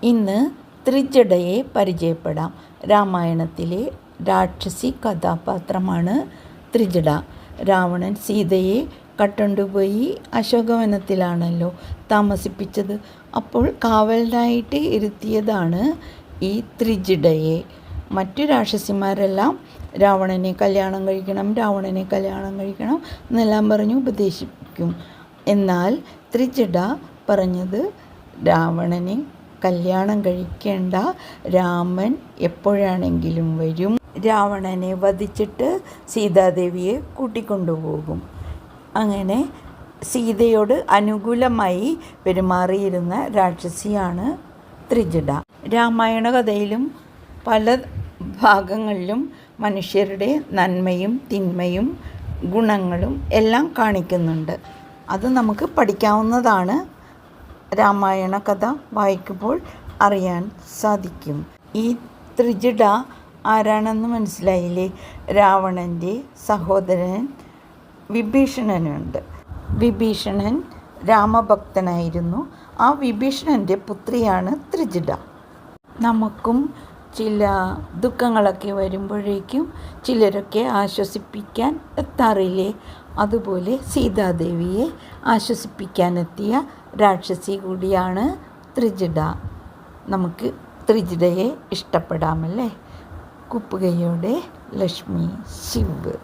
ഇന്ന് ത്രിജടയെ പരിചയപ്പെടാം. രാമായണത്തിലെ രാക്ഷസി കഥാപാത്രമാണ് ത്രിജട. രാവണൻ സീതയെ കട്ടുകൊണ്ടുപോയി അശോകവനത്തിലാണല്ലോ താമസിപ്പിച്ചത്. അപ്പോൾ കാവലിനായിട്ട് ഇരുത്തിയതാണ് ഈ ത്രിജടയെ. മറ്റു രാക്ഷസിമാരെല്ലാം രാവണനെ കല്യാണം കഴിക്കണം എന്നെല്ലാം പറഞ്ഞ് ഉപദേശിക്കും. എന്നാൽ ത്രിജട പറഞ്ഞത് രാവണനെ കല്യാണം കഴിക്കേണ്ട, രാമൻ എപ്പോഴാണെങ്കിലും വരും, രാവണനെ വധിച്ചിട്ട് സീതാദേവിയെ കൂട്ടിക്കൊണ്ടുപോകും. അങ്ങനെ സീതയോട് അനുകൂലമായി പെരുമാറിയിരുന്ന രാക്ഷസിയാണ് ത്രിജട. രാമായണ കഥയിലും പല ഭാഗങ്ങളിലും മനുഷ്യരുടെ നന്മയും തിന്മയും ഗുണങ്ങളും എല്ലാം കാണിക്കുന്നുണ്ട്. അത് നമുക്ക് പഠിക്കാവുന്നതാണ്. രാമായണ കഥ വായിക്കുമ്പോൾ അറിയാൻ സാധിക്കും. ഈ ത്രിജട ആരാണെന്ന് മനസ്സിലായില്ലേ? രാവണൻ്റെ സഹോദരൻ വിഭീഷണനുണ്ട്. വിഭീഷണൻ രാമഭക്തനായിരുന്നു. ആ വിഭീഷണൻ്റെ പുത്രിയാണ് ത്രിജട. നമുക്കും ചില ദുഃഖങ്ങളൊക്കെ വരുമ്പോഴേക്കും ചിലരൊക്കെ ആശ്വസിപ്പിക്കാൻ എത്താറില്ലേ? അതുപോലെ സീതാദേവിയെ ആശ്വസിപ്പിക്കാനെത്തിയ രാക്ഷസി കൂടിയാണ് ത്രിജട. നമുക്ക് ത്രിജടയെ ഇഷ്ടപ്പെടാമല്ലേ? കുപ്പുകയോടെ ലക്ഷ്മി ശിവ്.